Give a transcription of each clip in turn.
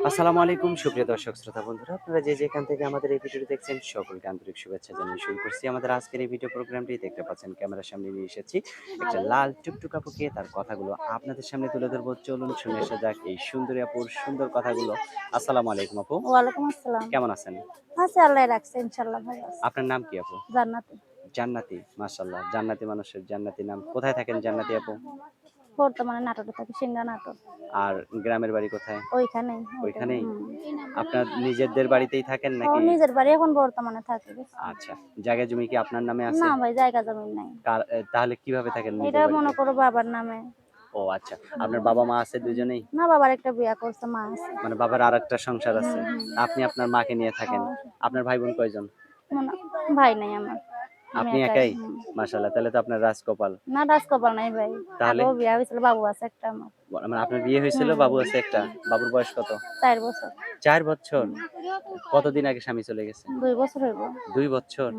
আসসালামু আলাইকুম সুপ্রিয় দর্শক শ্রোতা বন্ধুরা, আপনারা যে যেখান থেকে আমাদের এই ভিডিওটি দেখছেন সকলকে আন্তরিক শুভেচ্ছা জানিয়ে শুরু করছি আমাদের আজকের এই ভিডিও প্রোগ্রামটি। দেখতে পাচ্ছেন ক্যামেরার সামনে নিয়ে এসেছি একটা লাল টুকটুক আপুকে, তার কথাগুলো আপনাদের সামনে তুলে ধরবো। চলুন শুনে আসা যাক এই সুন্দরী আপুর সুন্দর কথাগুলো। আসসালামু আলাইকুম আপু, ওয়ালাইকুম আসসালাম। কেমন আছেন? আছে আল্লাহ রাখছে ইনশাআল্লাহ ভালো আছে। আপনার নাম কি আপু? জান্নাতে। জান্নাতি, মাশাআল্লাহ, জান্নাতি মানুষের জান্নাতি নাম। কোথায় থাকেন জান্নাতি আপু? বর্তমানে নাটোরে থাকি, সিংহা নাটোর। আর গ্রামের বাড়ি কোথায়? ওইখানেই ওইটাই। ওইখানেই? আপনার নিজেদের বাড়িতেই থাকেন ও নাকি? নিজের বাড়ি এখন বর্তমানে থাকি। আচ্ছা, জায়গা জমি কি আপনার নামে আছে? না ভাই জায়গা জমি নাই। তাহলে কিভাবে থাকেন এটা নিজের বাড়িতে? মনে করো বাবার নামে। ও আচ্ছা। আপনার বাবা মা আছে দুজনেই? না বাবার একটা বিয়া করছে, মা আছে। মানে বাবার আরেকটা সংসার আছে। আপনি আপনার মাকে নিয়ে থাকেন। আপনার ভাই বোন কয়জন? ভাই নাই আমার। আমি আপনি একাই। একাই? মাশাআল্লাহ, তাহলে তো আপনার রাজকপাল। না রাজকপাল নাই ভাই। তাহলে আগেও বিয়া হয়েছিল, বাবু আছে একটা আমার। মানে আপনার বিয়ে হয়েছিল, বাবু আছে একটা। বাবুর বয়স কত? 4 বছর। ৪ বছর? কতদিন আগে স্বামী চলে গেছে? 2 বছর হইব। ২ বছর?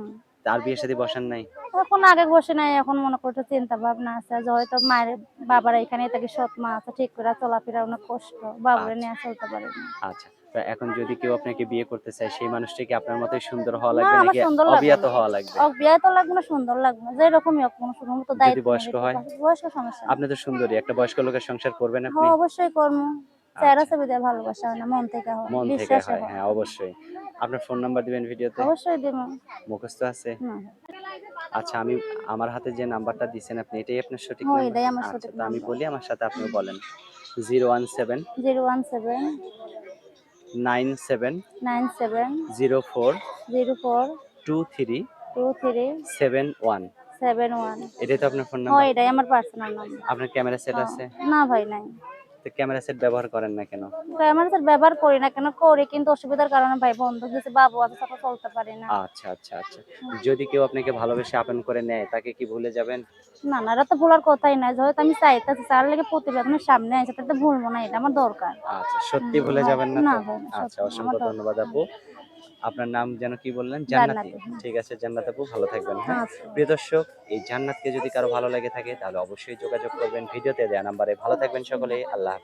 তার বিয়ে শাদী বসান নাই? এখন আগে বসে নাই, এখন মনে করতে চিন্তা ভাবনা আছে যে হয়তো মায়ের বাবার এখানে থাকে, সৎ মা আছে, ঠিক করে চলাফেরা অনেক কষ্ট, বাবুরে আচ্ছা, নিয়ে চলতে পারে না। আচ্ছা। তো এখন যদি কেউ আপনাকে বিয়ে করতে চায়, সেই মানুষটি কি আপনার মতোই সুন্দর হওয়া না লাগবে আমার নাকি সুন্দর লাগবে অবিয়াত না। হওয়া লাগবে? বিয়ে তো লাগবে না, সুন্দর লাগবে না, যেরকমই হোক কোনো সুন্দর মতো যদি দায়িত্ব বয়স্ক নিতে হয়? পারে, বয়স্ক সমস্যা নেই। আপনি তো সুন্দরী, একটা বয়স্ক লোকের সংসার করবেন আপনি? হ্যাঁ অবশ্যই কর্ম। চেহারা আচ্ছা, ছবি দিয়ে ভালোবাসা হয় না, মন থেকে হয়, মন থেকে বিশ্বাসে হয়। হয়। হ্যাঁ, অবশ্যই। আপনার ফোন নাম্বার দিবেন ভিডিওতে? অবশ্যই দিব। মুখস্থ আছে? না আচ্ছা, আমার হাতে যে নাম্বারটা দিছেন আপনি, এটাই আপনার সঠিক হ্যাঁ নাম্বার? এটাই আমার আচ্ছা, সঠিক তো আমি নাম্বার। বলি, আমার সাথে আপনিও বলেন। 017 017 97 97 04 04 23 23 71। 71। এটাই তো আপনার ফোন হ্যাঁ নাম্বার? এটাই আমার পার্সোনাল নাম্বার। আপনার ক্যামেরা সেট হ্যাঁ। আছে? না ভাই নাই। তো ক্যামেরা সেট ব্যবহার করেন না কেন? ক্যামেরা তো ব্যবহার করি না কেন, করি কিন্তু অসুবিধার কারণে ভাই বন্ধ হয়েছে, বাবু আছে, সাথে চলতে পারি না। আচ্ছা, আচ্ছা, আচ্ছা। যদি কেউ আপনাকে ভালোবেসে আপন করে নেয়, তাকে কি ভুলে যাবেন? না না এটা তো ভুলার কথাই নাই, যেহেতু আমি চাইতেছি, তার লেগে প্রতিবেদনের সামনে আছে, তাতে ভুলবো না, এটা আমার দরকার। আচ্ছা, সত্যি ভুলে হ্যাঁ। যাবেন না না তো? ভাই না, আচ্ছা, সত্যি না, আমার অসংখ্য দরকার। ধন্যবাদ আপু। আপনার নাম যেন কি বললেন? জান্নাতি। জান্নাতি। ঠিক আছে জান্নাত আপু, ভালো থাকবেন, হ্যাঁ? আচ্ছা। প্রিয় দর্শক, এই জান্নাতকে যদি কারো ভালো লেগে থাকে তাহলে অবশ্যই যোগাযোগ করবেন ভিডিওতে দেয়া নাম্বারে। ভালো থাকবেন সকলেই। আল্লাহ হাফেজ।